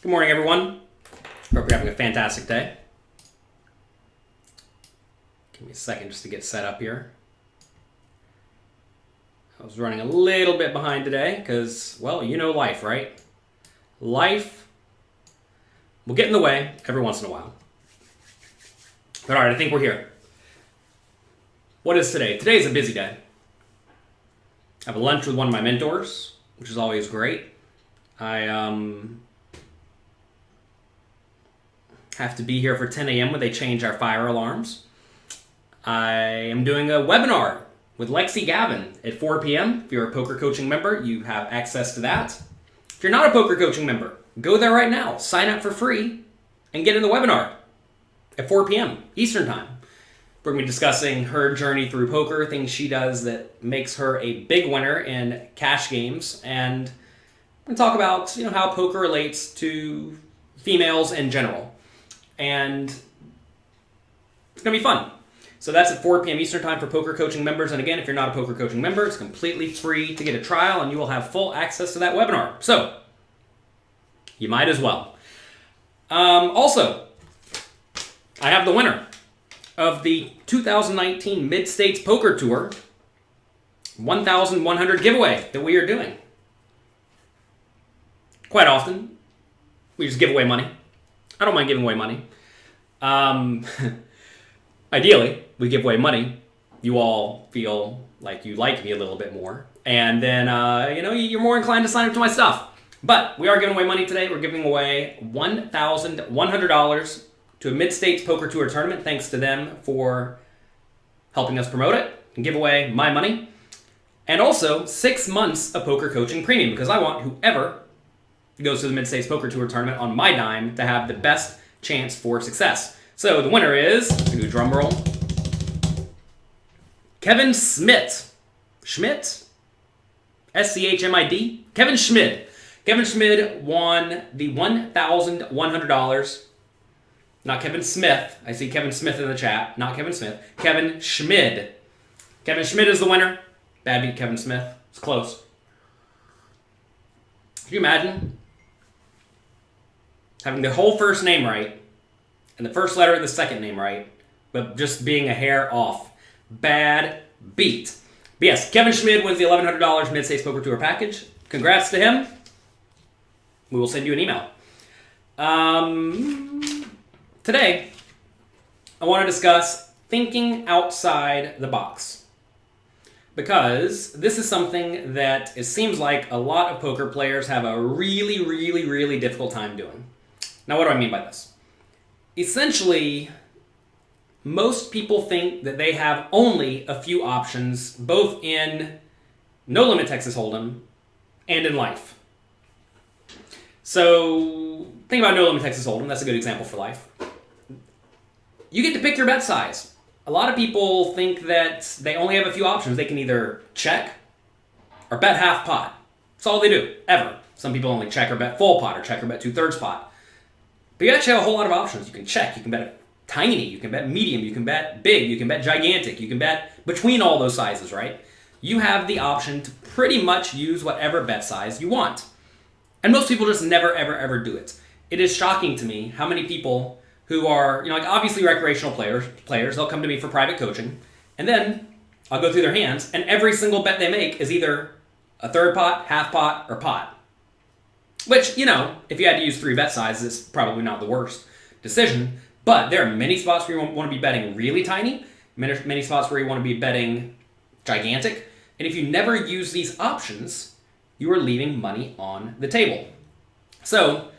Good morning, everyone. Hope you're having a fantastic day. Give me a second just to get set up here. I was running a little bit behind today because, well, you know life, right? Life will get in the way every once in a while. But all right, I think we're here. What is today? Today's a busy day. I have a lunch with one of my mentors, which is always great. I have to be here for 10 a.m. when they change our fire alarms. I am doing a webinar with Lexi Gavin at 4 p.m. If you're a poker coaching member, you have access to that. If you're not a poker coaching member, go there right now. Sign up for free and get in the webinar at 4 p.m. Eastern Time. We're going to be discussing her journey through poker, things she does that makes her a big winner in cash games, and we're going to talk about how poker relates to females in general. And it's going to be fun. So that's at 4 p.m. Eastern Time for poker coaching members. And again, if you're not a poker coaching member, it's completely free to get a trial, and you will have full access to that webinar. So you might as well. Also, I have the winner of the 2019 Mid-States Poker Tour 1,100 giveaway that we are doing. Quite often, we just give away money. I don't mind giving away money. Ideally, we give away money. You all feel like you like me a little bit more. And then, you're more inclined to sign up to my stuff. But we are giving away money today. We're giving away $1,100 to a Mid-States Poker Tour tournament. Thanks to them for helping us promote it and give away my money. And also 6 months of poker coaching premium, because I want whoever goes to the Mid-States Poker Tour tournament on my dime to have the best chance for success. So the winner is, do a drum roll, Kevin Schmidt. Schmidt? S-C-H-M-I-D? Kevin Schmid. Kevin Schmid won the $1,100. Not Kevin Smith. I see Kevin Smith in the chat. Not Kevin Smith. Kevin Schmid. Kevin Schmid is the winner. Bad beat Kevin Smith. It's close. Can you imagine having the whole first name right and the first letter of the second name right, but just being a hair off? Bad beat. But yes, Kevin Schmid wins the $1,100 Mid-States Poker Tour package. Congrats to him. We will send you an email. Today, I want to discuss thinking outside the box, because this is something that it seems like a lot of poker players have a really, really, really difficult time doing. Now, what do I mean by this? Essentially, most people think that they have only a few options, both in No Limit Texas Hold'em and in life. So, think about No Limit Texas Hold'em. That's a good example for life. You get to pick your bet size. A lot of people think that they only have a few options. They can either check or bet half pot. That's all they do, ever. Some people only check or bet full pot, or check or bet 2/3 pot. But you actually have a whole lot of options. You can check, you can bet tiny, you can bet medium, you can bet big, you can bet gigantic, you can bet between all those sizes, right? You have the option to pretty much use whatever bet size you want. And most people just never, ever do it. It is shocking to me how many people who are, obviously recreational players, they'll come to me for private coaching, and then I'll go through their hands, and every single bet they make is either a third pot, half pot, or pot. Which, if you had to use 3 bet sizes, it's probably not the worst decision, but there are many spots where you want to be betting really tiny, many spots where you want to be betting gigantic, and if you never use these options, you are leaving money on the table. So,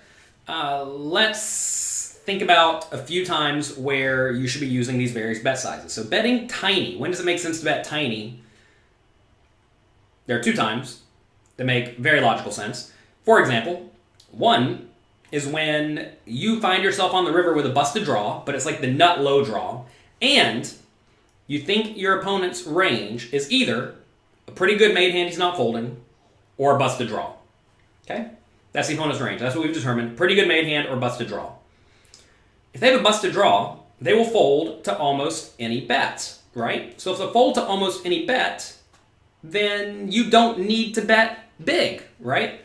let's think about a few times where you should be using these various bet sizes. So betting tiny. When does it make sense to bet tiny? There are 2 times that make very logical sense. For example, one is when you find yourself on the river with a busted draw, but it's like the nut low draw, and you think your opponent's range is either a pretty good made hand he's not folding, or a busted draw. Okay? That's the opponent's range. That's what we've determined. Pretty good made hand or busted draw. If they have a busted draw, they will fold to almost any bet, right? So if they fold to almost any bet, then you don't need to bet big, right?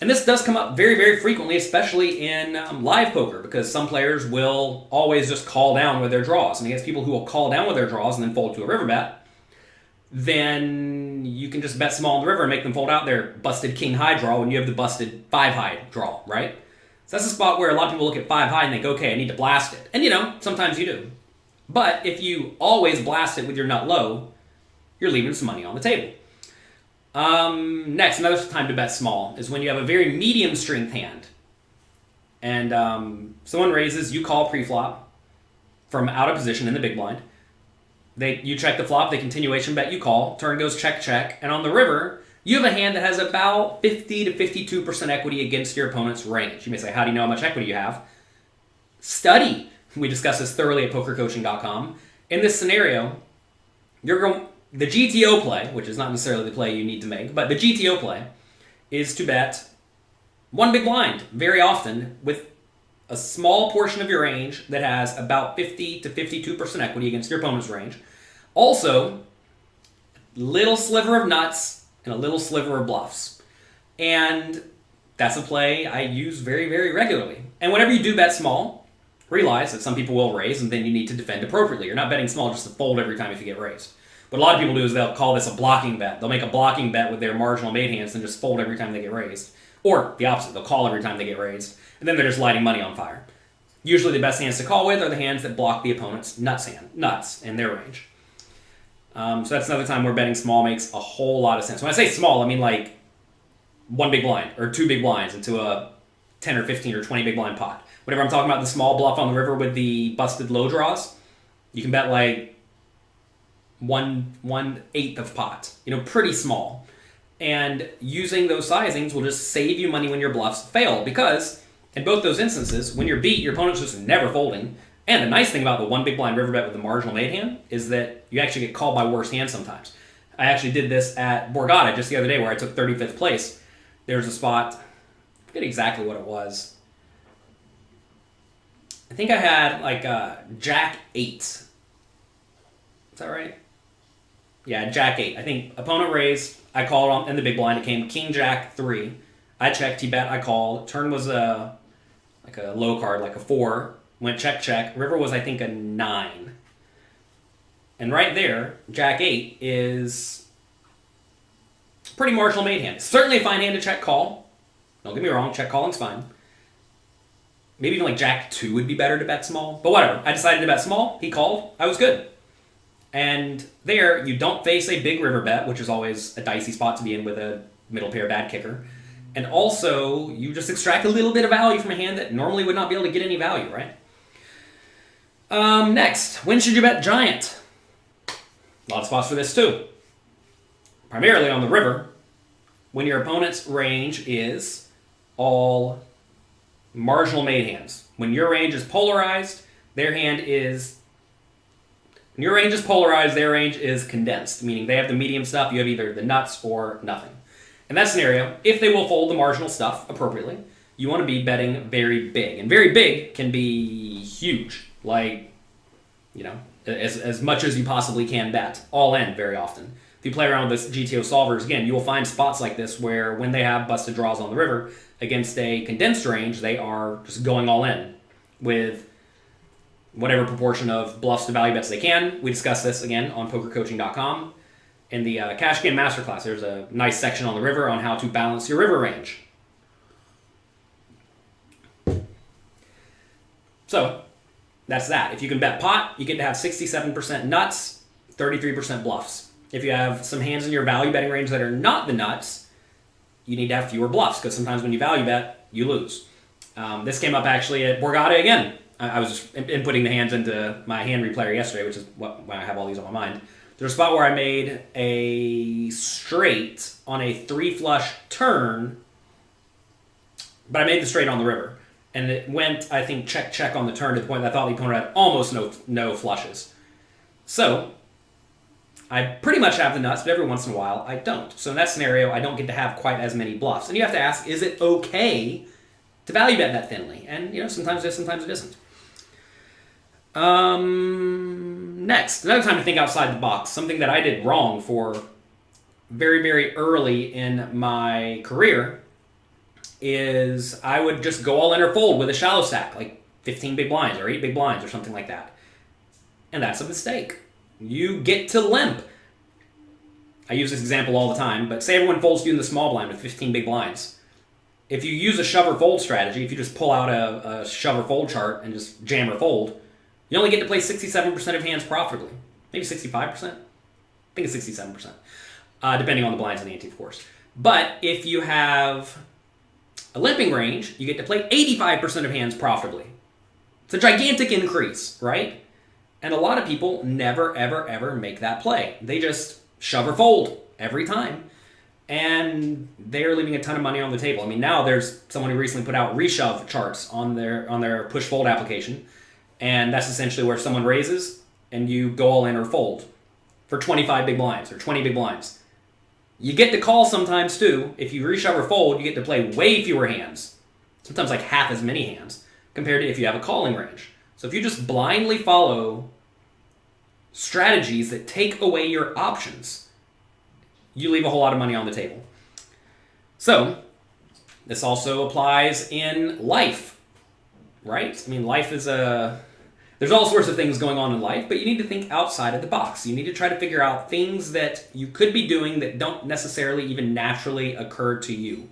And this does come up very, very frequently, especially in live poker, because some players will always just call down with their draws. And against people who will call down with their draws and then fold to a river bet, then you can just bet small on the river and make them fold out their busted king high draw when you have the busted 5 high draw, right? So that's a spot where a lot of people look at 5 high and think, okay, I need to blast it. And sometimes you do. But if you always blast it with your nut low, you're leaving some money on the table. Next, another time to bet small is when you have a very medium strength hand. And someone raises, you call pre-flop from out of position in the big blind. You check the flop, they continuation bet, you call, turn goes check, check. And on the river, you have a hand that has about 50 to 52% equity against your opponent's range. You may say, how do you know how much equity you have? Study. We discussed this thoroughly at pokercoaching.com. In this scenario, the GTO play, which is not necessarily the play you need to make, but the GTO play is to bet one big blind very often with a small portion of your range that has about 50 to 52% equity against your opponent's range. Also, little sliver of nuts and a little sliver of bluffs. And that's a play I use very, very regularly. And whenever you do bet small, realize that some people will raise and then you need to defend appropriately. You're not betting small just to fold every time if you get raised. What a lot of people do is they'll call this a blocking bet. They'll make a blocking bet with their marginal made hands and just fold every time they get raised. Or the opposite, they'll call every time they get raised, and then they're just lighting money on fire. Usually the best hands to call with are the hands that block the opponent's nuts in their range. So that's another time where betting small makes a whole lot of sense. When I say small, I mean like one big blind or two big blinds into a 10 or 15 or 20 big blind pot. Whenever I'm talking about the small bluff on the river with the busted low draws, you can bet like 1/8 of pot. Pretty small. And using those sizings will just save you money when your bluffs fail, because in both those instances, when you're beat, your opponent's just never folding. And the nice thing about the one big blind river bet with the marginal made hand is that you actually get called by worse hands sometimes. I actually did this at Borgata just the other day where I took 35th place. There's a spot, I forget exactly what it was. I think I had like Jack 8. Is that right? Yeah, Jack 8. I think opponent raised, I called on in the big blind. It came King Jack 3. I checked, he bet, I called. Turn was like a low card, like a 4. Went check, check. River was, I think, a 9. And right there, Jack 8 is pretty marginal made hand. Certainly a fine hand to check call. Don't get me wrong, check calling's fine. Maybe even like Jack 2 would be better to bet small. But whatever. I decided to bet small. He called. I was good. And there, you don't face a big river bet, which is always a dicey spot to be in with a middle pair bad kicker. And also, you just extract a little bit of value from a hand that normally would not be able to get any value, right? Next, when should you bet giant? A lot of spots for this too. Primarily on the river, when your opponent's range is all marginal made hands. When your range is polarized, their hand is... When your range is polarized, their range is condensed, meaning they have the medium stuff, you have either the nuts or nothing. In that scenario, if they will fold the marginal stuff appropriately, you want to be betting very big. And very big can be huge. Like, as much as you possibly can bet. All in very often. If you play around with this GTO solvers, again, you will find spots like this where when they have busted draws on the river against a condensed range, they are just going all in with whatever proportion of bluffs to value bets they can. We discussed this again on pokercoaching.com. In the Cash Game Masterclass, there's a nice section on the river on how to balance your river range. So, that's that. If you can bet pot, you get to have 67% nuts, 33% bluffs. If you have some hands in your value betting range that are not the nuts, you need to have fewer bluffs, because sometimes when you value bet, you lose. This came up actually at Borgata again. I was just inputting the hands into my hand replayer yesterday, which is when I have all these on my mind. There's a spot where I made a straight on a 3 flush turn, but I made the straight on the river. And it went, I think, check, check on the turn to the point that I thought the opponent had almost no flushes. So, I pretty much have the nuts, but every once in a while, I don't. So in that scenario, I don't get to have quite as many bluffs. And you have to ask, is it okay to value bet that thinly? And, sometimes it is, sometimes it isn't. Next, another time to think outside the box. Something that I did wrong for very, very early in my career is I would just go all in or fold with a shallow stack, like 15 big blinds or 8 big blinds or something like that. And that's a mistake. You get to limp. I use this example all the time, but say everyone folds you in the small blind with 15 big blinds. If you use a shove or fold strategy, if you just pull out a shove or fold chart and just jam or fold, you only get to play 67% of hands profitably. Maybe 65%. I think it's 67%, depending on the blinds and the ante, of course. But if you have a limping range, you get to play 85% of hands profitably. It's a gigantic increase, right? And a lot of people never, ever, ever make that play. They just shove or fold every time. And they're leaving a ton of money on the table. I mean, now there's someone who recently put out reshove charts on their push-fold application. And that's essentially where someone raises and you go all in or fold for 25 big blinds or 20 big blinds. You get to call sometimes too. If you reshove or fold, you get to play way fewer hands. Sometimes like half as many hands compared to if you have a calling range. So if you just blindly follow strategies that take away your options, you leave a whole lot of money on the table. So this also applies in life, right? I mean, life is there's all sorts of things going on in life, but you need to think outside of the box. You need to try to figure out things that you could be doing that don't necessarily even naturally occur to you.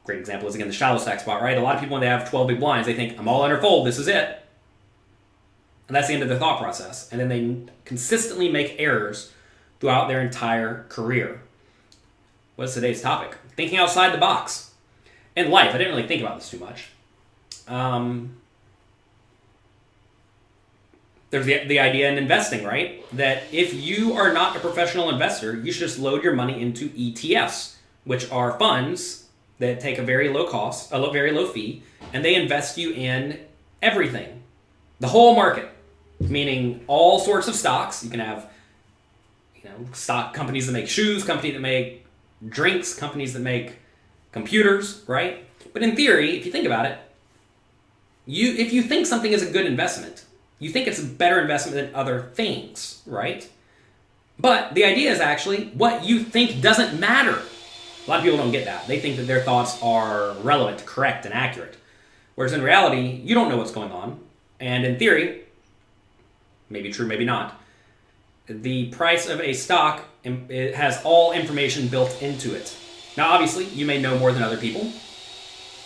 Great example is, again, the shallow stack spot, right? A lot of people, when they have 12 big blinds, they think, I'm all in or fold, this is it. And that's the end of their thought process. And then they consistently make errors throughout their entire career. What's today's topic? Thinking outside the box. In life, I didn't really think about this too much. There's the idea in investing, right? That if you are not a professional investor, you should just load your money into ETFs, which are funds that take a very low cost, a very low fee, and they invest you in everything. The whole market, meaning all sorts of stocks. You can have stock companies that make shoes, companies that make drinks, companies that make computers, right? But in theory, if you think about it, if you think something is a good investment, you think it's a better investment than other things, right? But the idea is actually what you think doesn't matter. A lot of people don't get that. They think that their thoughts are relevant, correct, and accurate. Whereas in reality, you don't know what's going on. And in theory, maybe true, maybe not, the price of a stock, it has all information built into it. Now, obviously, you may know more than other people.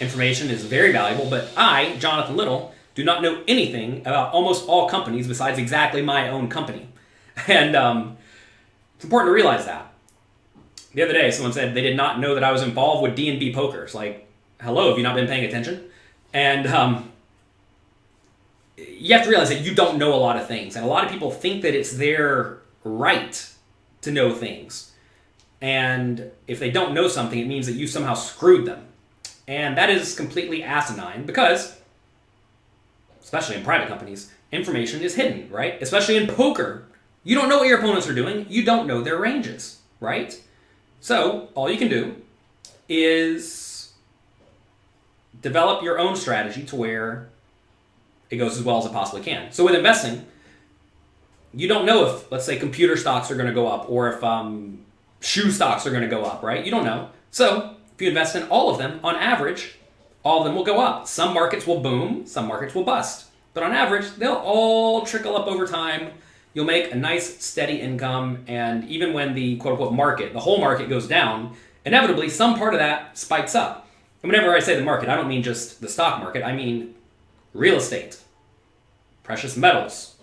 Information is very valuable, but I, Jonathan Little, do not know anything about almost all companies besides exactly my own company. And it's important to realize that. The other day, someone said they did not know that I was involved with D&B poker. It's like, hello, have you not been paying attention? And you have to realize that you don't know a lot of things. And a lot of people think that it's their right to know things. And if they don't know something, it means that you somehow screwed them. And that is completely asinine because, especially in private companies, information is hidden, right? Especially in poker. You don't know what your opponents are doing. You don't know their ranges, right? So all you can do is develop your own strategy to where it goes as well as it possibly can. So with investing, you don't know if, let's say, computer stocks are going to go up or if shoe stocks are going to go up, right? You don't know. So if you invest in all of them, on average, all of them will go up. Some markets will boom, some markets will bust. But on average, they'll all trickle up over time. You'll make a nice, steady income, and even when the quote-unquote market, the whole market goes down, inevitably some part of that spikes up. And whenever I say the market, I don't mean just the stock market. I mean real estate, precious metals,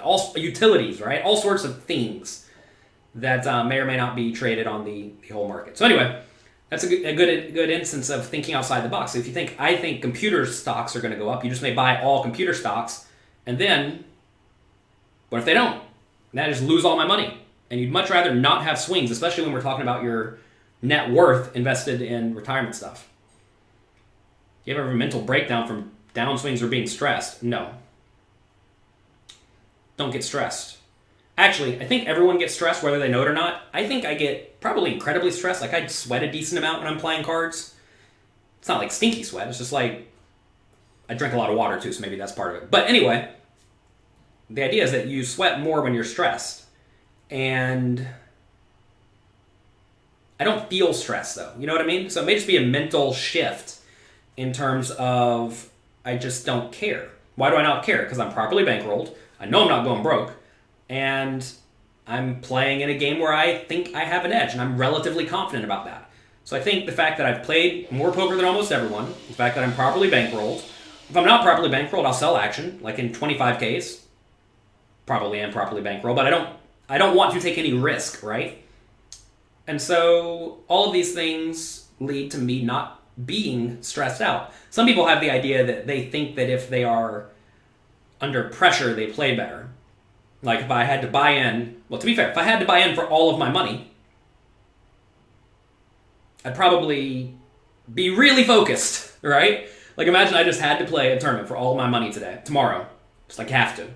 all utilities, right? All sorts of things that may or may not be traded on the whole market. So anyway, that's a good instance of thinking outside the box. So if you think, I think computer stocks are going to go up, you just may buy all computer stocks, and then what if they don't? And I just lose all my money. And you'd much rather not have swings, especially when we're talking about your net worth invested in retirement stuff. Do you ever have a mental breakdown from downswings or being stressed? No. Don't get stressed. Actually, I think everyone gets stressed whether they know it or not. I think I get probably incredibly stressed. Like I sweat a decent amount when I'm playing cards. It's not like stinky sweat. It's just like I drink a lot of water too, so maybe that's part of it. But anyway, the idea is that you sweat more when you're stressed. And I don't feel stress though. You know what I mean? So it may just be a mental shift in terms of I just don't care. Why do I not care? Because I'm properly bankrolled. I know I'm not going broke. And I'm playing in a game where I think I have an edge, and I'm relatively confident about that. So I think the fact that I've played more poker than almost everyone, the fact that I'm properly bankrolled. If I'm not properly bankrolled, I'll sell action, like in 25Ks. Probably am properly bankrolled, but I don't want to take any risk, right? And so all of these things lead to me not being stressed out. Some people have the idea that they think that if they are under pressure, they play better. Like if I had to buy in, well, to be fair, if I had to buy in for all of my money, I'd probably be really focused, right? Like imagine I just had to play a tournament for all of my money tomorrow, just like have to.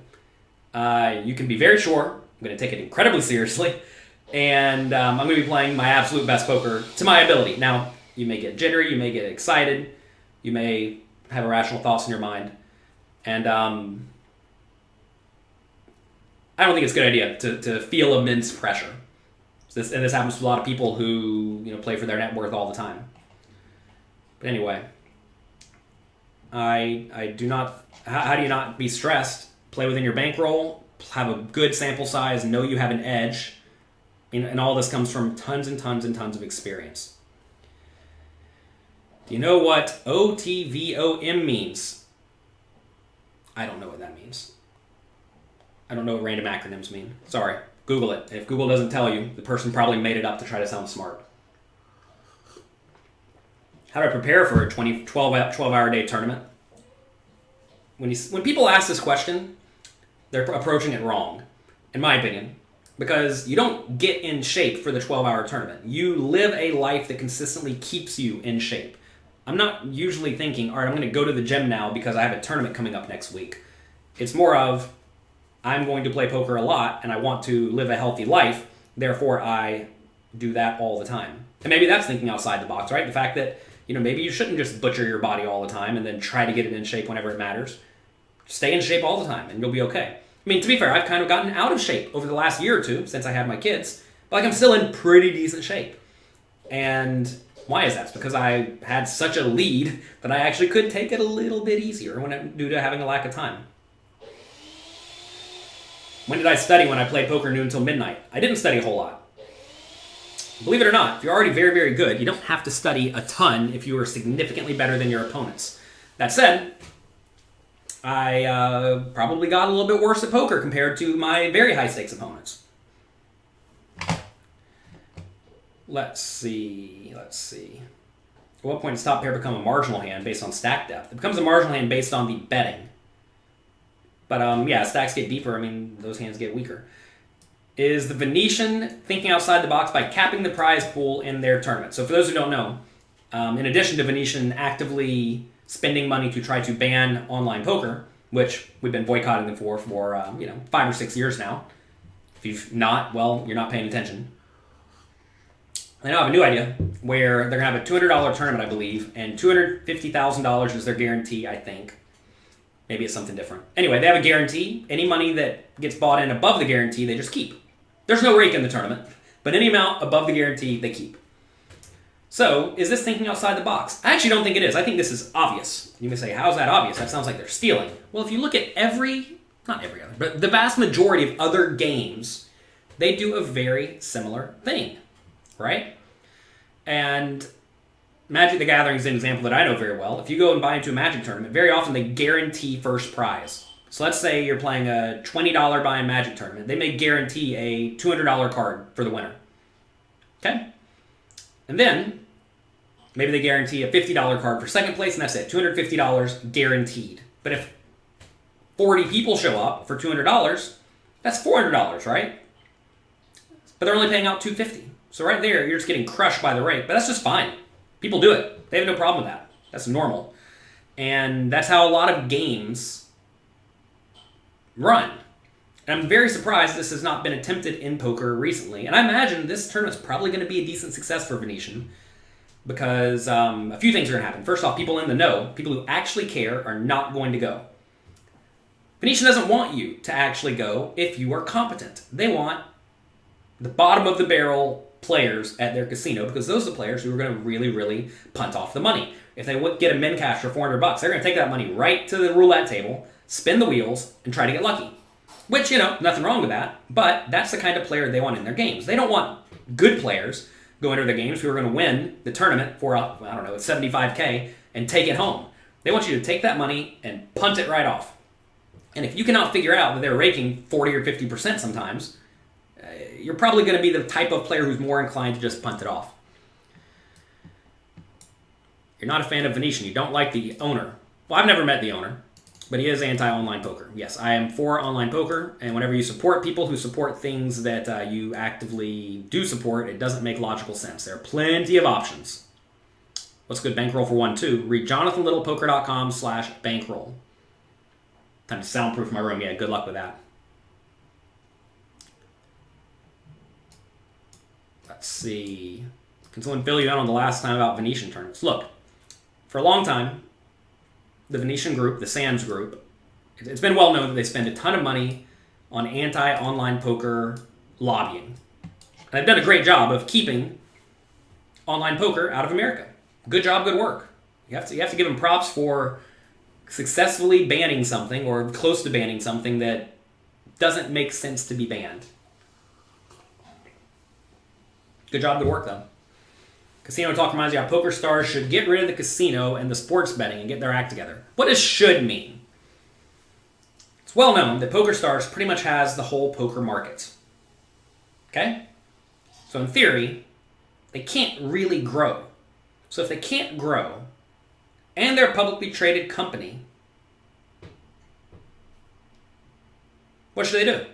You can be very sure I'm going to take it incredibly seriously, and I'm going to be playing my absolute best poker to my ability. Now, you may get jittery, you may get excited, you may have irrational thoughts in your mind, and I don't think it's a good idea to feel immense pressure. This happens to a lot of people who play for their net worth all the time. But anyway, I do not. How do you not be stressed? Play within your bankroll. Have a good sample size. Know you have an edge. And all this comes from tons and tons and tons of experience. Do you know what OTVOM means? I don't know what that means. I don't know what random acronyms mean. Sorry. Google it. And if Google doesn't tell you, the person probably made it up to try to sound smart. How do I prepare for a 12-hour day tournament? When people ask this question, they're approaching it wrong, in my opinion, because you don't get in shape for the 12-hour tournament. You live a life that consistently keeps you in shape. I'm not usually thinking, all right, I'm going to go to the gym now because I have a tournament coming up next week. It's more of, I'm going to play poker a lot and I want to live a healthy life, therefore I do that all the time. And maybe that's thinking outside the box, right? The fact that, maybe you shouldn't just butcher your body all the time and then try to get it in shape whenever it matters. Stay in shape all the time and you'll be okay. I mean, to be fair, I've kind of gotten out of shape over the last year or two since I had my kids, but I'm still in pretty decent shape. And why is that? It's because I had such a lead that I actually could take it a little bit easier due to having a lack of time. When did I study when I played poker noon until midnight? I didn't study a whole lot. Believe it or not, if you're already very, very good, you don't have to study a ton if you are significantly better than your opponents. That said, I probably got a little bit worse at poker compared to my very high-stakes opponents. Let's see. At what point does top pair become a marginal hand based on stack depth? It becomes a marginal hand based on the betting. But stacks get deeper. I mean, those hands get weaker. Is the Venetian thinking outside the box by capping the prize pool in their tournament? So for those who don't know, in addition to Venetian actively spending money to try to ban online poker, which we've been boycotting them for 5 or 6 years now. If you've not, well, you're not paying attention. They now have a new idea where they're going to have a $200 tournament, I believe, and $250,000 is their guarantee, I think. Maybe it's something different. Anyway, they have a guarantee. Any money that gets bought in above the guarantee, they just keep. There's no rake in the tournament, but any amount above the guarantee, they keep. So, is this thinking outside the box? I actually don't think it is. I think this is obvious. You may say, how is that obvious? That sounds like they're stealing. Well, if you look at not every other, but the vast majority of other games, they do a very similar thing, right? And Magic the Gathering is an example that I know very well. If you go and buy into a Magic tournament, very often they guarantee first prize. So let's say you're playing a $20 buy-in Magic tournament. They may guarantee a $200 card for the winner. Okay? And then, maybe they guarantee a $50 card for second place, and that's it. $250 guaranteed. But if 40 people show up for $200, that's $400, right? But they're only paying out $250. So right there, you're just getting crushed by the rate. But that's just fine. People do it. They have no problem with that. That's normal. And that's how a lot of games run. And I'm very surprised this has not been attempted in poker recently. And I imagine this tournament's probably going to be a decent success for Venetian because a few things are going to happen. First off, people in the know, people who actually care, are not going to go. Venetian doesn't want you to actually go if you are competent. They want the bottom of the barrel players at their casino because those are the players who are going to really, really punt off the money. If they get a min cash for $400, they're going to take that money right to the roulette table, spin the wheels, and try to get lucky. Which, nothing wrong with that, but that's the kind of player they want in their games. They don't want good players go into their games who are going to win the tournament for, $75K and take it home. They want you to take that money and punt it right off. And if you cannot figure out that they're raking 40 or 50% sometimes, you're probably going to be the type of player who's more inclined to just punt it off. You're not a fan of Venetian. You don't like the owner. Well, I've never met the owner, but he is anti-online poker. Yes, I am for online poker, and whenever you support people who support things that you actively do support, it doesn't make logical sense. There are plenty of options. What's good bankroll for 1, 2? Read jonathanlittlepoker.com/bankroll. Time to soundproof my room. Yeah, good luck with that. Let's see. Can someone fill you in on the last time about Venetian tournaments? Look, for a long time, the Venetian group, the Sands group, it's been well known that they spend a ton of money on anti-online poker lobbying. And they've done a great job of keeping online poker out of America. Good job, good work. You have to give them props for successfully banning something or close to banning something that doesn't make sense to be banned. Good job, good work, though. Casino Talk reminds you how poker stars should get rid of the casino and the sports betting and get their act together. What does should mean? It's well known that poker stars pretty much has the whole poker market. Okay? So in theory, they can't really grow. So if they can't grow, and they're a publicly traded company, what should they do?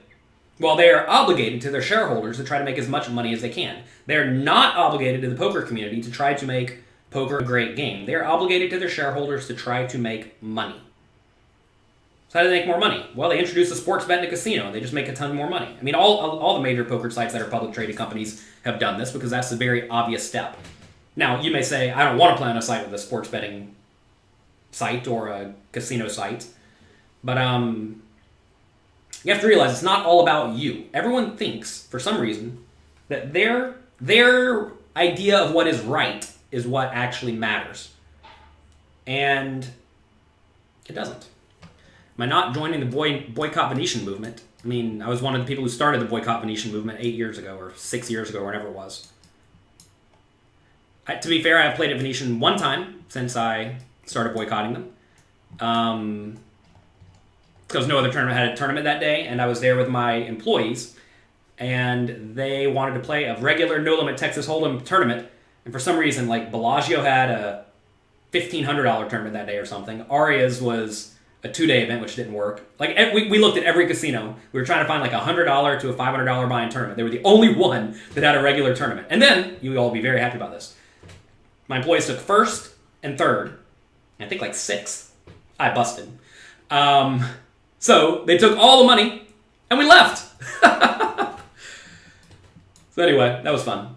Well, they are obligated to their shareholders to try to make as much money as they can. They're not obligated to the poker community to try to make poker a great game. They're obligated to their shareholders to try to make money. So how do they make more money? Well, they introduce a sports bet in a casino, and they just make a ton more money. I mean, all the major poker sites that are public traded companies have done this because that's a very obvious step. Now, you may say, I don't want to play on a site with a sports betting site or a casino site, but you have to realize it's not all about you. Everyone thinks, for some reason, that their idea of what is right is what actually matters. And it doesn't. Am I not joining the Boycott Venetian movement? I mean, I was one of the people who started the Boycott Venetian movement 8 years ago or 6 years ago, or whatever it was. To be fair, I've played at Venetian one time since I started boycotting them. Because no other tournament had a tournament that day, and I was there with my employees, and they wanted to play a regular no-limit Texas Hold'em tournament, and for some reason, like, Bellagio had a $1,500 tournament that day or something. Aria's was a 2-day event, which didn't work. Like, we looked at every casino. We were trying to find, like, a $100 to a $500 buy-in tournament. They were the only one that had a regular tournament. And then, you'll all be very happy about this, my employees took first and third, and I think, like, sixth. I busted. So they took all the money, and we left. So anyway, that was fun.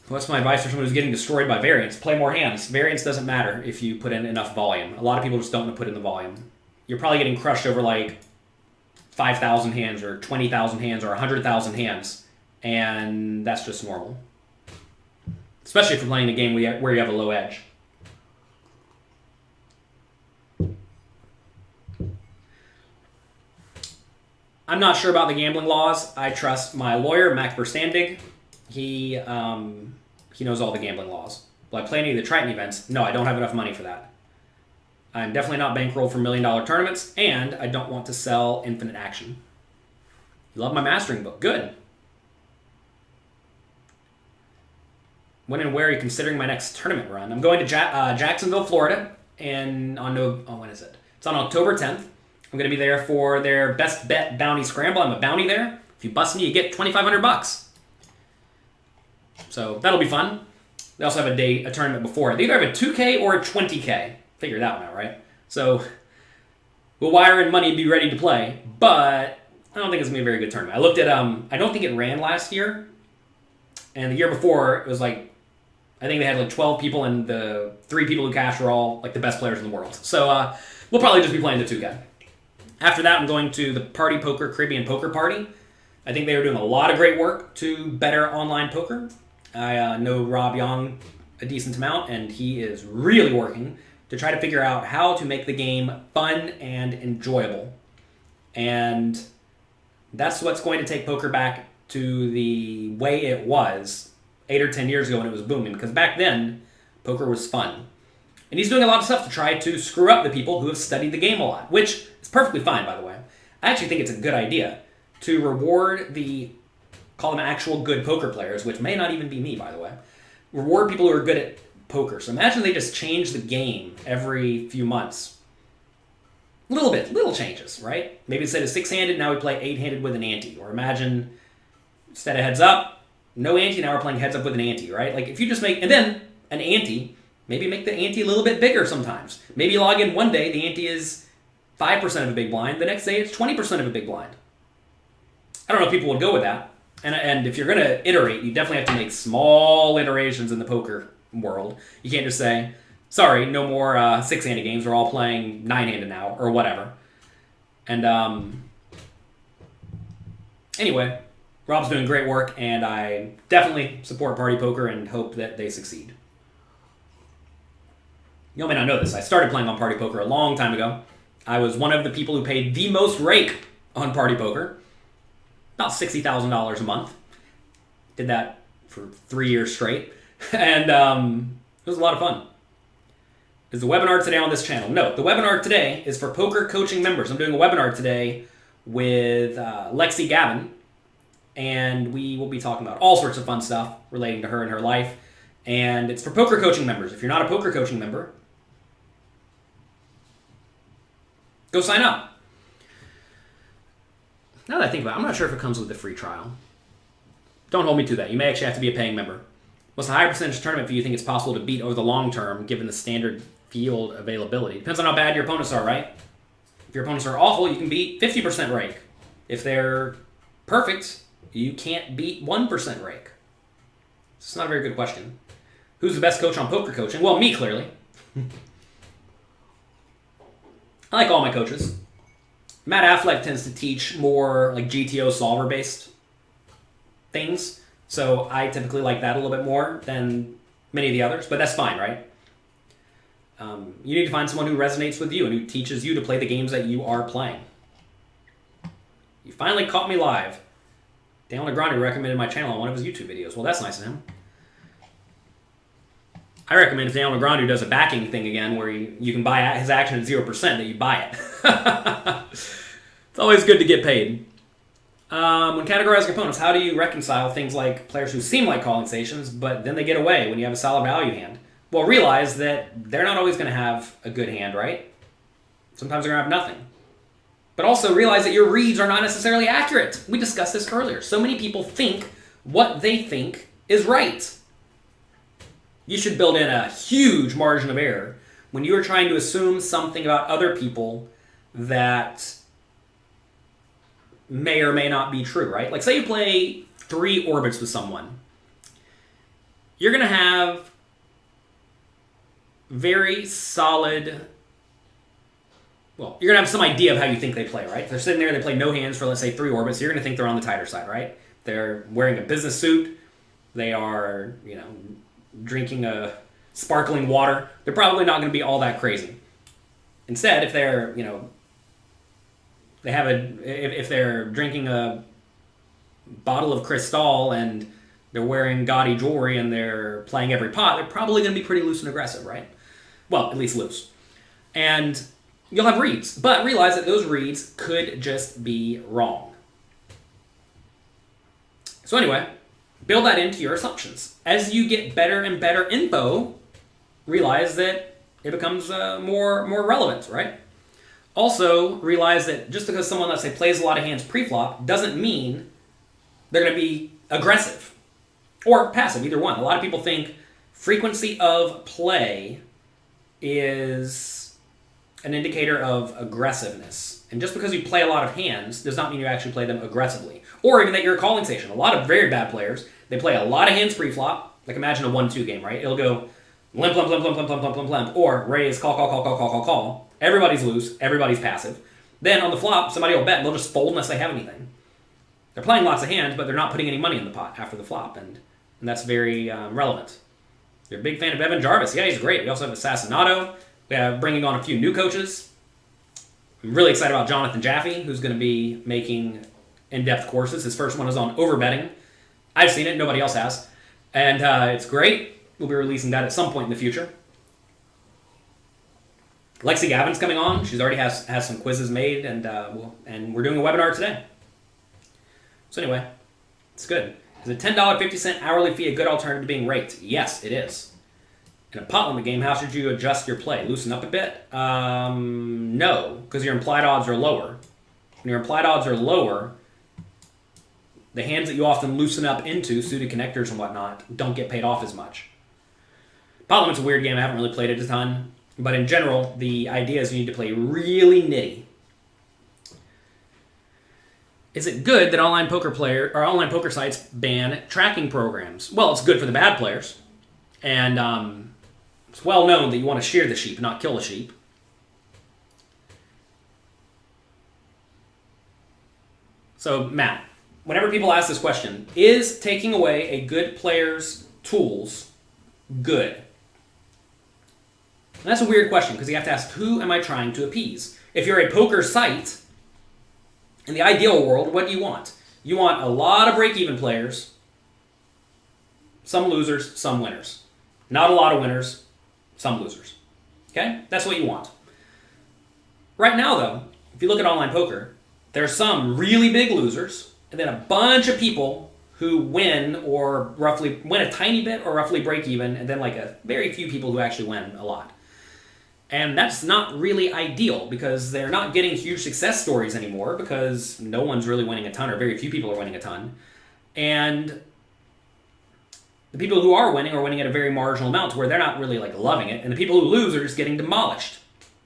What's my advice for someone who's getting destroyed by variance? Play more hands. Variance doesn't matter if you put in enough volume. A lot of people just don't want to put in the volume. You're probably getting crushed over like 5,000 hands or 20,000 hands or 100,000 hands, and that's just normal. Especially if you're playing a game where you have a low edge. I'm not sure about the gambling laws. I trust my lawyer, Mac Verstandig. He knows all the gambling laws. Will I play any of the Triton events? No, I don't have enough money for that. I'm definitely not bankrolled for $1 million tournaments, and I don't want to sell Infinite Action. You love my mastering book. Good. When and where are you considering my next tournament run? I'm going to Jacksonville, Florida, and when is it? It's on October 10th. I'm going to be there for their Best Bet Bounty Scramble. I'm a bounty there. If you bust me, you get $2,500. So that'll be fun. They also have a tournament before it. They either have a 2K or a 20K. Figure that one out, right? So we'll wire in money and be ready to play, but I don't think it's going to be a very good tournament. I looked at, I don't think it ran last year, and the year before it was like, I think they had like 12 people, and the 3 people who cashed were all like the best players in the world. So we'll probably just be playing the 2K. After that, I'm going to the Party Poker Caribbean Poker Party. I think they are doing a lot of great work to better online poker. I know Rob Young a decent amount, and he is really working to try to figure out how to make the game fun and enjoyable. And that's what's going to take poker back to the way it was 8 or 10 years ago when it was booming, because back then, poker was fun. And he's doing a lot of stuff to try to screw up the people who have studied the game a lot, which is perfectly fine, by the way. I actually think it's a good idea to reward call them actual good poker players, which may not even be me, by the way. Reward people who are good at poker. So imagine they just change the game every few months. Little changes, right? Maybe instead of 6-handed, now we play 8-handed with an ante. Or imagine instead of heads up, no ante, now we're playing heads up with an ante, right? Like if you just and then an ante, maybe make the ante a little bit bigger sometimes. Maybe log in one day, the ante is 5% of a big blind. The next day, it's 20% of a big blind. I don't know if people would go with that. And if you're going to iterate, you definitely have to make small iterations in the poker world. You can't just say, sorry, no more 6-handed games. We're all playing 9-handed now, or whatever. And anyway, Rob's doing great work, and I definitely support Party Poker and hope that they succeed. You may not know this. I started playing on Party Poker a long time ago. I was one of the people who paid the most rake on Party Poker. About $60,000 a month. Did that for 3 years straight. And it was a lot of fun. Is the webinar today on this channel? No, the webinar today is for poker coaching members. I'm doing a webinar today with Lexi Gavin. And we will be talking about all sorts of fun stuff relating to her and her life. And it's for poker coaching members. If you're not a poker coaching member, go sign up. Now that I think about it, I'm not sure if it comes with a free trial. Don't hold me to that. You may actually have to be a paying member. What's the higher percentage tournament fee you think it's possible to beat over the long term, given the standard field availability? Depends on how bad your opponents are, right? If your opponents are awful, you can beat 50% rake. If they're perfect, you can't beat 1% rake. It's not a very good question. Who's the best coach on poker coaching? Well, me, clearly. I like all my coaches. Matt Affleck tends to teach more like GTO solver-based things, so I typically like that a little bit more than many of the others, but that's fine, right? You need to find someone who resonates with you and who teaches you to play the games that you are playing. You finally caught me live. Daniel Negreanu recommended my channel on one of his YouTube videos. Well, that's nice of him. I recommend if Daniel Negreanu does a backing thing again where you can buy his action at 0%, that you buy it. It's always good to get paid. When categorizing opponents, how do you reconcile things like players who seem like calling stations, but then they get away when you have a solid value hand? Well, realize that they're not always going to have a good hand, right? Sometimes they're going to have nothing. But also realize that your reads are not necessarily accurate. We discussed this earlier. So many people think what they think is right. You should build in a huge margin of error when you are trying to assume something about other people that may or may not be true, right? Like say you play 3 orbits with someone. You're going to have very solid... Well, you're going to have some idea of how you think they play, right? If they're sitting there and they play no hands for, let's say, 3 orbits, you're going to think they're on the tighter side, right? They're wearing a business suit. They are, drinking a sparkling water. They're probably not going to be all that crazy. Instead, if they're, if they're drinking a bottle of Cristal and they're wearing gaudy jewelry and they're playing every pot, they're probably going to be pretty loose and aggressive, right? Well, at least loose. And you'll have reads, but realize that those reads could just be wrong. So anyway, build that into your assumptions. As you get better and better info, realize that it becomes more relevant, right? Also, realize that just because someone, let's say, plays a lot of hands pre-flop doesn't mean they're going to be aggressive or passive, either one. A lot of people think frequency of play is an indicator of aggressiveness. And just because you play a lot of hands does not mean you actually play them aggressively. Or even that you're a calling station. A lot of very bad players, they play a lot of hands pre-flop. Like imagine a 1-2 game, right? It'll go limp, limp, limp, limp, limp, limp, limp, limp, limp, or raise, call, call, call, call, call, call, call. Everybody's loose. Everybody's passive. Then on the flop, somebody will bet and they'll just fold unless they have anything. They're playing lots of hands, but they're not putting any money in the pot after the flop, and that's very relevant. You're a big fan of Evan Jarvis. Yeah, he's great. We also have Assassinato. We have bringing on a few new coaches. I'm really excited about Jonathan Jaffe, who's going to be making in-depth courses. His first one is on overbetting. I've seen it. Nobody else has. And it's great. We'll be releasing that at some point in the future. Lexi Gavin's coming on. She's already has some quizzes made, and we're doing a webinar today. So anyway, it's good. Is a $10.50 hourly fee a good alternative to being raked? Yes, it is. In a pot limit game, how should you adjust your play? Loosen up a bit? No, because your implied odds are lower. When your implied odds are lower, the hands that you often loosen up into, suited connectors and whatnot, don't get paid off as much. Pot limit's a weird game. I haven't really played it a ton. But in general, the idea is you need to play really nitty. Is it good that online poker sites ban tracking programs? Well, it's good for the bad players. And it's well known that you want to shear the sheep, not kill the sheep. So, Matt, whenever people ask this question, is taking away a good player's tools good? And that's a weird question, because you have to ask, who am I trying to appease? If you're a poker site, in the ideal world, what do you want? You want a lot of break-even players, some losers, some winners. Not a lot of winners, some losers. Okay? That's what you want. Right now, though, if you look at online poker, there's some really big losers, and then a bunch of people who win or roughly win a tiny bit or roughly break even, and then like a very few people who actually win a lot. And that's not really ideal because they're not getting huge success stories anymore because no one's really winning a ton or very few people are winning a ton. And the people who are winning at a very marginal amount to where they're not really like loving it. And the people who lose are just getting demolished.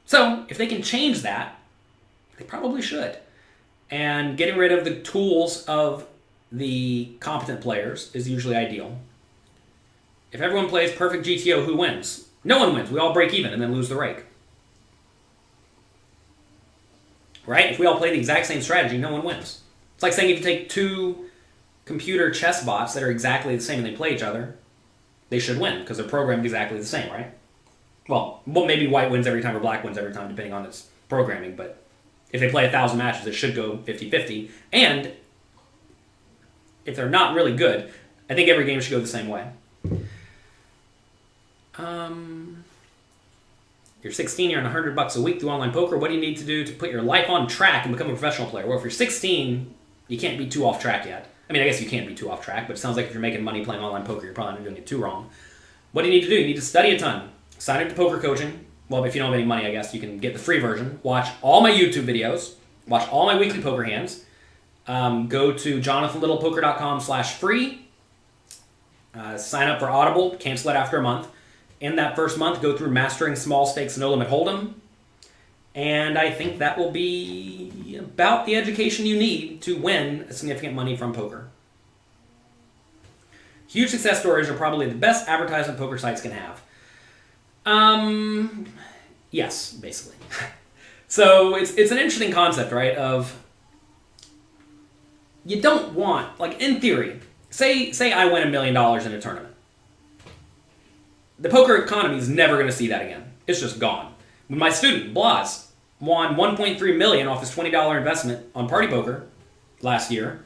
So if they can change that, they probably should. And getting rid of the tools of the competent players is usually ideal. If everyone plays perfect GTO, who wins? No one wins. We all break even and then lose the rake. Right? If we all play the exact same strategy, no one wins. It's like saying if you take two computer chess bots that are exactly the same and they play each other, they should win because they're programmed exactly the same, right? Well, maybe white wins every time or black wins every time depending on its programming, but if they play 1,000 matches, it should go 50-50. And if they're not really good, I think every game should go the same way. You're 16, you're on $100 a week through online poker. What do you need to do to put your life on track and become a professional player? Well, if you're 16, you can't be too off track yet. I mean, I guess you can't be too off track, but it sounds like if you're making money playing online poker, you're probably not doing it too wrong. What do you need to do? You need to study a ton. Sign up to poker coaching. Well, if you don't have any money, I guess you can get the free version. Watch all my YouTube videos. Watch all my weekly poker hands. Go to jonathanlittlepoker.com/free. Sign up for Audible. Cancel it after a month. In that first month, go through Mastering Small Stakes No Limit Hold'em. And I think that will be about the education you need to win significant money from poker. Huge success stories are probably the best advertisement poker sites can have. Yes, basically. So it's an interesting concept, right? Of you don't want, like in theory, say I win $1 million in a tournament. The poker economy is never going to see that again. It's just gone. When my student, Blas, won $1.3 million off his $20 investment on party poker last year,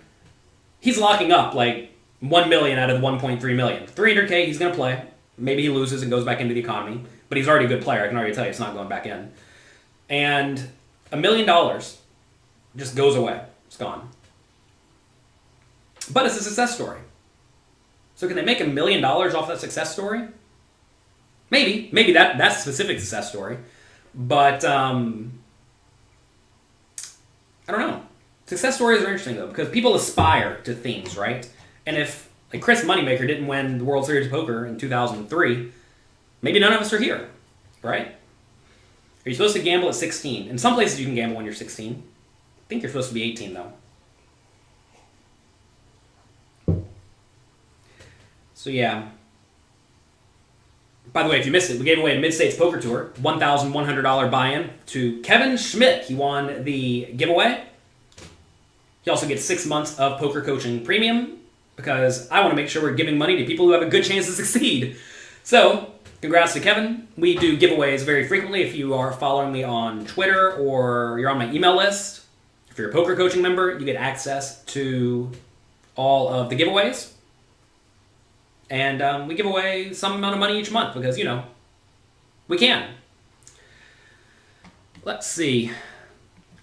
he's locking up like $1 million out of the $1.3 million. $300K he's going to play. Maybe he loses and goes back into the economy, but he's already a good player. I can already tell you it's not going back in. And $1 million just goes away. It's gone. But it's a success story. So can they make $1 million off that success story? Maybe that's a specific success story, but I don't know. Success stories are interesting though because people aspire to things, right? And if like Chris Moneymaker didn't win the World Series of Poker in 2003, maybe none of us are here, right? Are you supposed to gamble at 16? In some places you can gamble when you're 16. I think you're supposed to be 18 though. So yeah. By the way, if you missed it, we gave away a Mid-States Poker Tour, $1,100 buy-in to Kevin Schmidt. He won the giveaway. You also get 6 months of poker coaching premium because I want to make sure we're giving money to people who have a good chance to succeed. So, congrats to Kevin. We do giveaways very frequently. If you are following me on Twitter or you're on my email list, if you're a poker coaching member, you get access to all of the giveaways. And we give away some amount of money each month because, you know, we can. Let's see.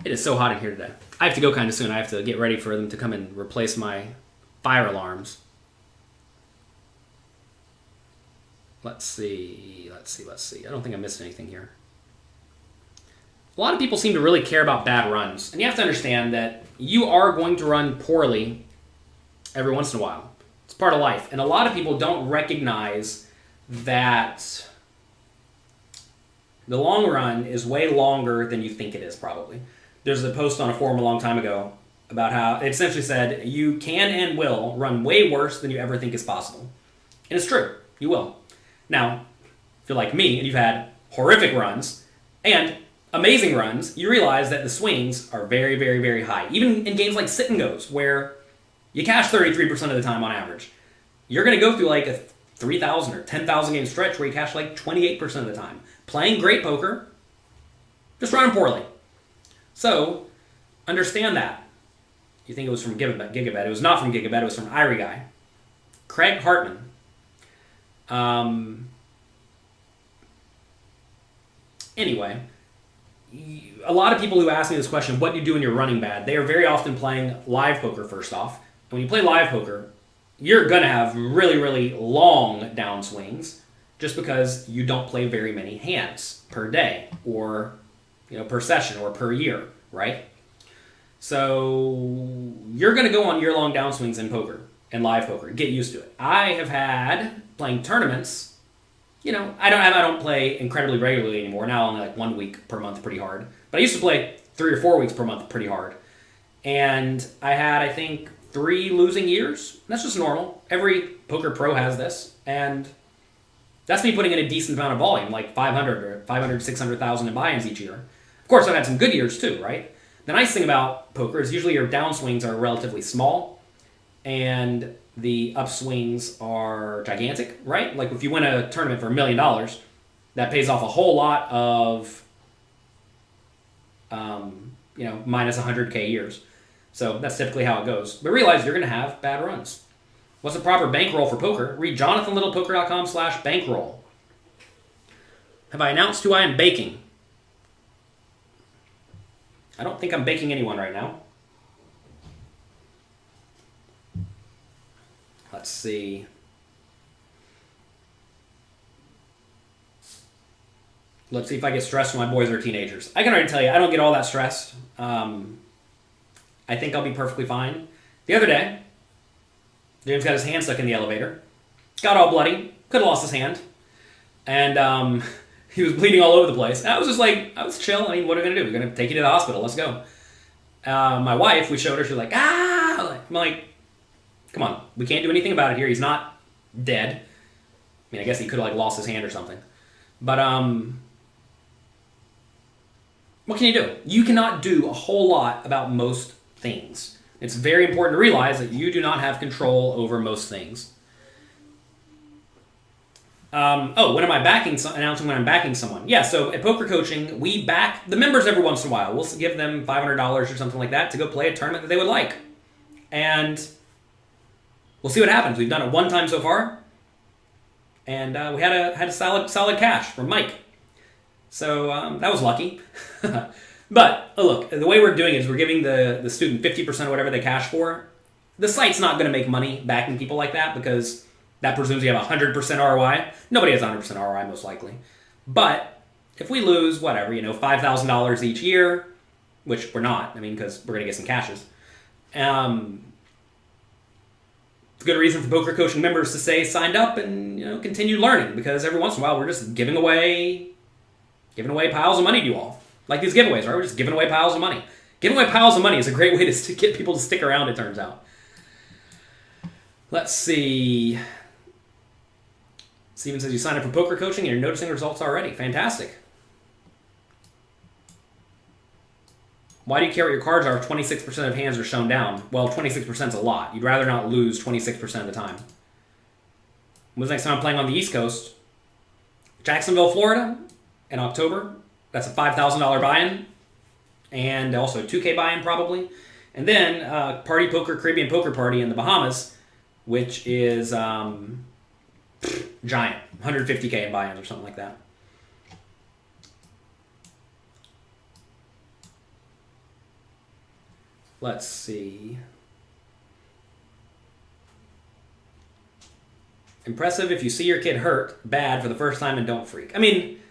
It is so hot in here today. I have to go kind of soon. I have to get ready for them to come and replace my fire alarms. Let's see. I don't think I missed anything here. A lot of people seem to really care about bad runs. And you have to understand that you are going to run poorly every once in a while. It's part of life. And a lot of people don't recognize that the long run is way longer than you think it is, probably. There's a post on a forum a long time ago about how it essentially said you can and will run way worse than you ever think is possible. And it's true. You will. Now, if you're like me and you've had horrific runs and amazing runs, you realize that the swings are very, very, very high. Even in games like sit and goes, where you cash 33% of the time on average, you're going to go through like a 3,000 or 10,000 game stretch where you cash like 28% of the time. Playing great poker, just running poorly. So, understand that. You think it was from Gigabet. It was not from Gigabet. It was from Irie Guy. Craig Hartman. Anyway, a lot of people who ask me this question, what do you do when you're running bad? They are very often playing live poker, first off. And when you play live poker, you're going to have really, really long downswings just because you don't play very many hands per day or per session or per year, right? So you're going to go on year-long downswings in poker and live poker. Get used to it. I have had playing tournaments. I don't play incredibly regularly anymore. Now only like 1 week per month, pretty hard. But I used to play 3 or 4 weeks per month, pretty hard. And I had, I think, 3 losing years. That's just normal. Every poker pro has this, and that's me putting in a decent amount of volume, like 600,000 in buy-ins each year. Of course, I've had some good years too, right? The nice thing about poker is usually your downswings are relatively small, and the upswings are gigantic, right? Like if you win a tournament for $1 million, that pays off a whole lot of, minus 100K years. So that's typically how it goes. But realize you're going to have bad runs. What's the proper bankroll for poker? Read jonathanlittlepoker.com/bankroll. Have I announced who I am baking? I don't think I'm baking anyone right now. Let's see. Let's see if I get stressed when my boys are teenagers. I can already tell you, I don't get all that stressed. I think I'll be perfectly fine. The other day, James got his hand stuck in the elevator. Got all bloody. Could have lost his hand. And he was bleeding all over the place. And I was just like, I was chill. I mean, what are we going to do? We're going to take you to the hospital. Let's go. My wife, we showed her. She was like, ah! I'm like, come on. We can't do anything about it here. He's not dead. I mean, I guess he could have lost his hand or something. But what can you do? You cannot do a whole lot about most things. It's very important to realize that you do not have control over most things. When am I announcing when I'm backing someone? Yeah, so at Poker Coaching, we back the members every once in a while. We'll give them $500 or something like that to go play a tournament that they would like. And we'll see what happens. We've done it one time so far. And we had a solid cash from Mike. So that was lucky. But look, the way we're doing it is we're giving the student 50% of whatever they cash for. The site's not going to make money backing people like that because that presumes you have 100% ROI. Nobody has 100% ROI most likely. But if we lose, whatever, $5,000 each year, which we're not, because we're going to get some cashes. It's a good reason for Poker Coaching members to stay signed up and continue learning because every once in a while we're just giving away piles of money to you all. Like these giveaways, right? We're just giving away piles of money. Giving away piles of money is a great way to get people to stick around, it turns out. Let's see. Steven says you signed up for Poker Coaching and you're noticing results already. Fantastic. Why do you care what your cards are if 26% of hands are shown down? Well, 26% is a lot. You'd rather not lose 26% of the time. When's the next time I'm playing on the East Coast? Jacksonville, Florida, in October. That's a $5,000 buy-in. And also a 2K buy-in, probably. And then Party Poker, Caribbean Poker Party in the Bahamas, which is giant. 150K in buy-ins or something like that. Let's see. Impressive if you see your kid hurt bad for the first time and don't freak. I mean,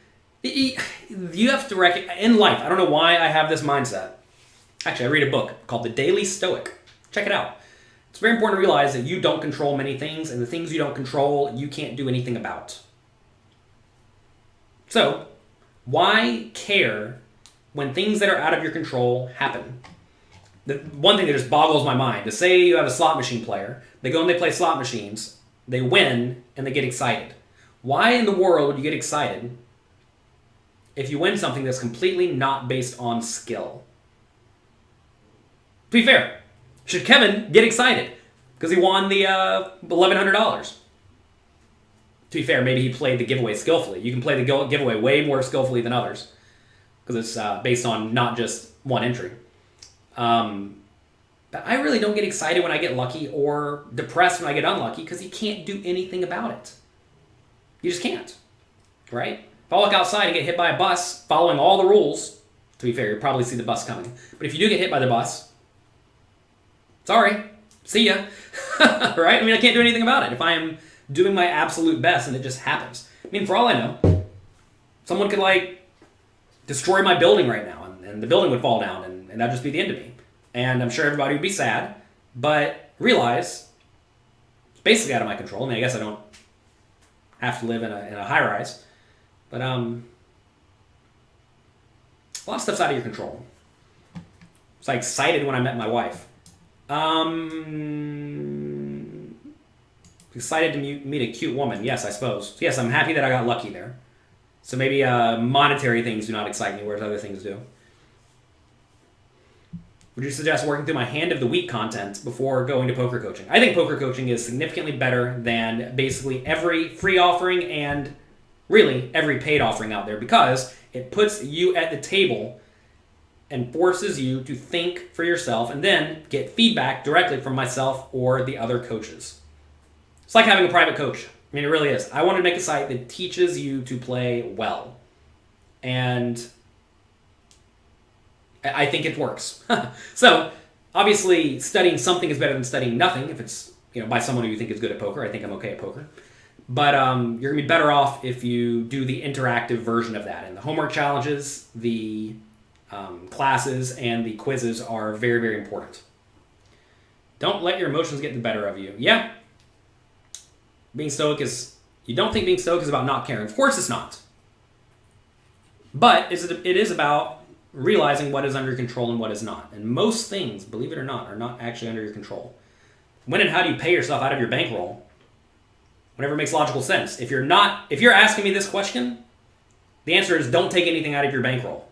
you have to recognize, in life, I don't know why I have this mindset. Actually, I read a book called The Daily Stoic. Check it out. It's very important to realize that you don't control many things, and the things you don't control, you can't do anything about. So, why care when things that are out of your control happen? The one thing that just boggles my mind is, say you have a slot machine player, they go and they play slot machines, they win, and they get excited. Why in the world would you get excited if you win something that's completely not based on skill? To be fair, should Kevin get excited because he won the $1,100? To be fair, maybe he played the giveaway skillfully. You can play the giveaway way more skillfully than others because it's based on not just one entry. But I really don't get excited when I get lucky or depressed when I get unlucky because you can't do anything about it. You just can't, right? If I walk outside and get hit by a bus following all the rules, to be fair, you'll probably see the bus coming. But if you do get hit by the bus, sorry, see ya, right? I mean, I can't do anything about it if I am doing my absolute best and it just happens. I mean, for all I know, someone could, destroy my building right now and the building would fall down and that'd just be the end of me. And I'm sure everybody would be sad, but realize it's basically out of my control. I mean, I guess I don't have to live in a high-rise, but a lot of stuff's out of your control. I was excited when I met my wife. Excited to meet a cute woman. Yes, I suppose. Yes, I'm happy that I got lucky there. So maybe monetary things do not excite me, whereas other things do. Would you suggest working through my hand of the week content before going to poker coaching? I think poker coaching is significantly better than basically every free offering and really every paid offering out there because it puts you at the table and forces you to think for yourself and then get feedback directly from myself or the other coaches. It's like having a private coach. I mean, it really is. I wanted to make a site that teaches you to play well. And I think it works. So, obviously, studying something is better than studying nothing if it's by someone who you think is good at poker. I think I'm okay at poker. But you're going to be better off if you do the interactive version of that. And the homework challenges, the classes, and the quizzes are very, very important. Don't let your emotions get the better of you. Yeah. Being stoic is... You don't think being stoic is about not caring. Of course it's not. But it is about realizing what is under your control and what is not. And most things, believe it or not, are not actually under your control. When and how do you pay yourself out of your bankroll? Whenever it makes logical sense. If you're asking me this question, the answer is don't take anything out of your bankroll.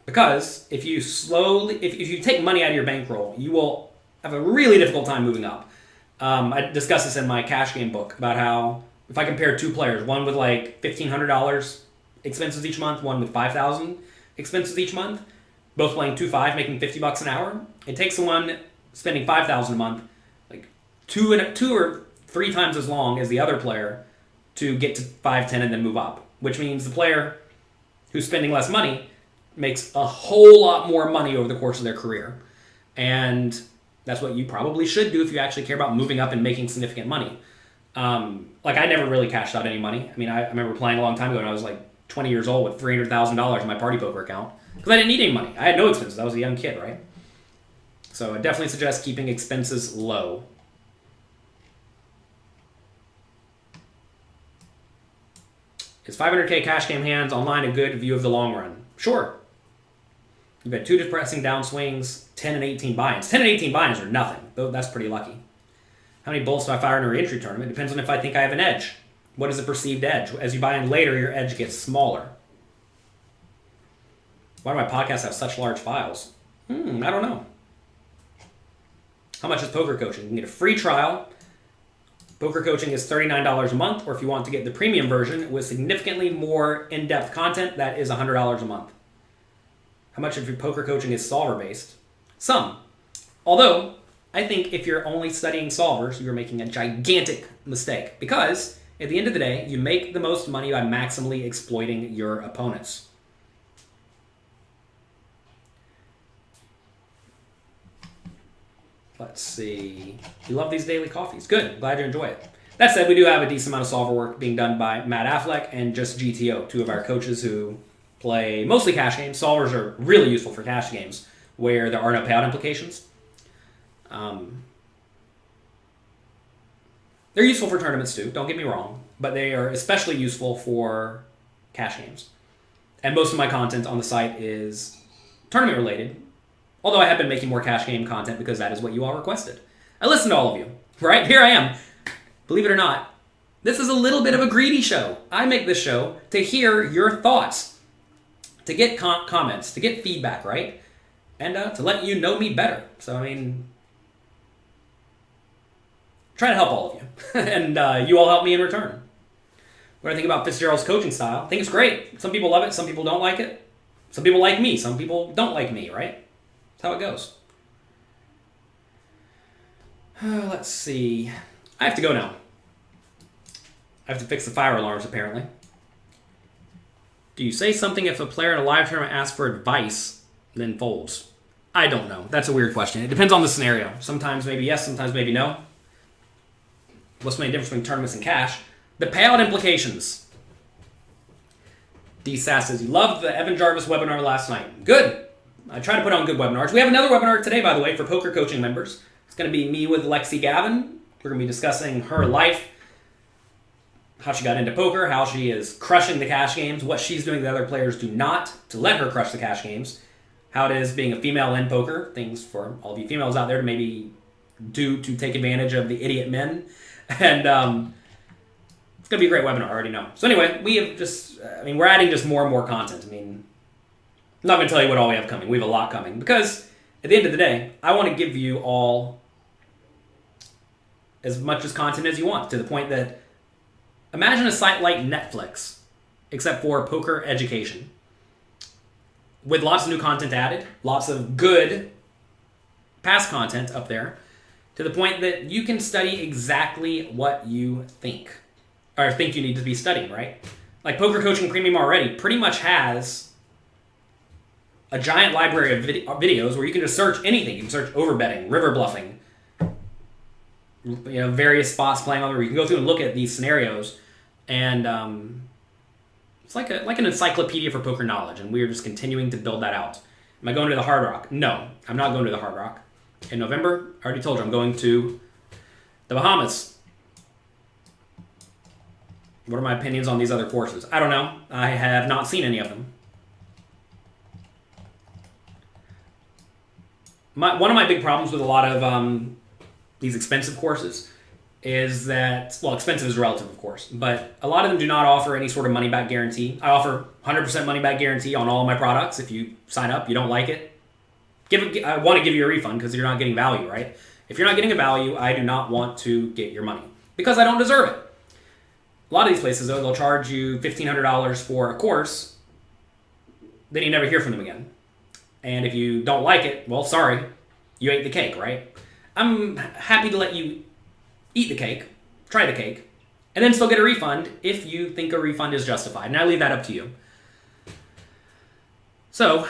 Because if you take money out of your bankroll, you will have a really difficult time moving up. I discussed this in my cash game book about how if I compare two players, one with $1,500 expenses each month, one with $5,000 expenses each month, both playing 2-5, making $50 an hour. It takes the one spending $5,000 a month two or three times as long as the other player to get to 5-10 and then move up. Which means the player who's spending less money makes a whole lot more money over the course of their career. And that's what you probably should do if you actually care about moving up and making significant money. I never really cashed out any money. I mean, I remember playing a long time ago and I was 20 years old with $300,000 in my party poker account because I didn't need any money. I had no expenses. I was a young kid, right? So I definitely suggest keeping expenses low. Is 500K cash game hands online a good view of the long run? Sure. You've had 2 depressing downswings, 10 and 18 buy-ins. 10 and 18 buy-ins are nothing. Though that's pretty lucky. How many bolts do I fire in a re-entry tournament? Depends on if I think I have an edge. What is the perceived edge? As you buy in later, your edge gets smaller. Why do my podcasts have such large files? I don't know. How much is poker coaching? You can get a free trial. Poker coaching is $39 a month, or if you want to get the premium version with significantly more in-depth content, that is $100 a month. How much of your poker coaching is solver-based? Some. Although, I think if you're only studying solvers, you're making a gigantic mistake. Because, at the end of the day, you make the most money by maximally exploiting your opponents. Let's see. You love these daily coffees. Good. Glad you enjoy it. That said, we do have a decent amount of solver work being done by Matt Affleck and just GTO, two of our coaches who play mostly cash games. Solvers are really useful for cash games where there are no payout implications. They're useful for tournaments too, don't get me wrong, but they are especially useful for cash games. And most of my content on the site is tournament related, although I have been making more cash game content because that is what you all requested. I listen to all of you, right? Here I am. Believe it or not, this is a little bit of a greedy show. I make this show to hear your thoughts, to get comments, to get feedback, right? And to let you know me better. So, I mean, trying to help all of you. And you all help me in return. What do I think about Fitzgerald's coaching style? I think it's great. Some people love it. Some people don't like it. Some people like me. Some people don't like me, right? That's how it goes. Let's see. I have to go now. I have to fix the fire alarms, apparently. Do you say something if a player in a live tournament asks for advice, then folds? I don't know. That's a weird question. It depends on the scenario. Sometimes maybe yes, sometimes maybe no. What's the main difference between tournaments and cash? The payout implications. D-Sass says, you loved the Evan Jarvis webinar last night. Good. I try to put on good webinars. We have another webinar today, by the way, for poker coaching members. It's going to be me with Lexi Gavin. We're going to be discussing her life, how she got into poker, how she is crushing the cash games, what she's doing that other players do not to let her crush the cash games, how it is being a female in poker, things for all of you females out there to maybe do to take advantage of the idiot men. And it's going to be a great webinar, I already know. So anyway, we have just, we're adding just more and more content. I'm not going to tell you what all we have coming. We have a lot coming because at the end of the day, I want to give you all as much as content as you want, to the point that imagine a site like Netflix, except for poker education, with lots of new content added, lots of good past content up there, to the point that you can study exactly what you think, or think you need to be studying, right? Like Poker Coaching Premium already pretty much has a giant library of videos where you can just search anything. You can search overbetting, river bluffing, various spots playing on the river. You can go through and look at these scenarios, and it's like an encyclopedia for poker knowledge, and we're just continuing to build that out. Am I going to the Hard Rock? No, I'm not going to the Hard Rock. In November, I already told you, I'm going to the Bahamas. What are my opinions on these other courses? I don't know. I have not seen any of them. One of my big problems with a lot of these expensive courses is that, well, expensive is relative, of course, but a lot of them do not offer any sort of money-back guarantee. I offer 100% money-back guarantee on all of my products. If you sign up, you don't like it, I want to give you a refund because you're not getting value, right? If you're not getting a value, I do not want to get your money because I don't deserve it. A lot of these places, though, they'll charge you $1,500 for a course, then you never hear from them again. And if you don't like it, well, sorry, you ate the cake, right? I'm happy to let you eat the cake, try the cake, and then still get a refund if you think a refund is justified. And I leave that up to you. So,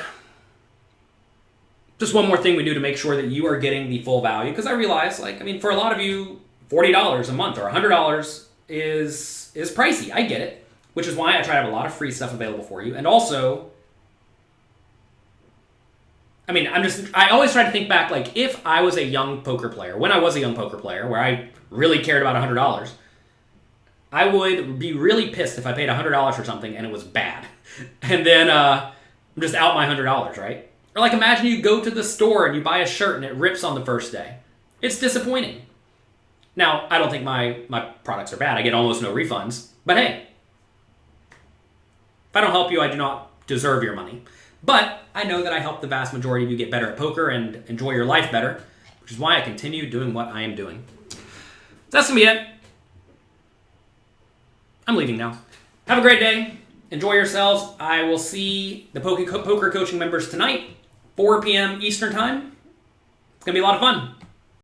just one more thing we do to make sure that you are getting the full value. Because I realize, for a lot of you, $40 a month or $100 is pricey. I get it. Which is why I try to have a lot of free stuff available for you. And also, I always try to think back, if I was a young poker player, when I was a young poker player, where I really cared about $100, I would be really pissed if I paid $100 for something and it was bad. And then I'm just out my $100, right? Or imagine you go to the store and you buy a shirt and it rips on the first day. It's disappointing. Now, I don't think my products are bad. I get almost no refunds. But hey, if I don't help you, I do not deserve your money. But I know that I help the vast majority of you get better at poker and enjoy your life better, which is why I continue doing what I am doing. That's going to be it. I'm leaving now. Have a great day. Enjoy yourselves. I will see the poker coaching members tonight, 4 p.m. Eastern Time. It's going to be a lot of fun.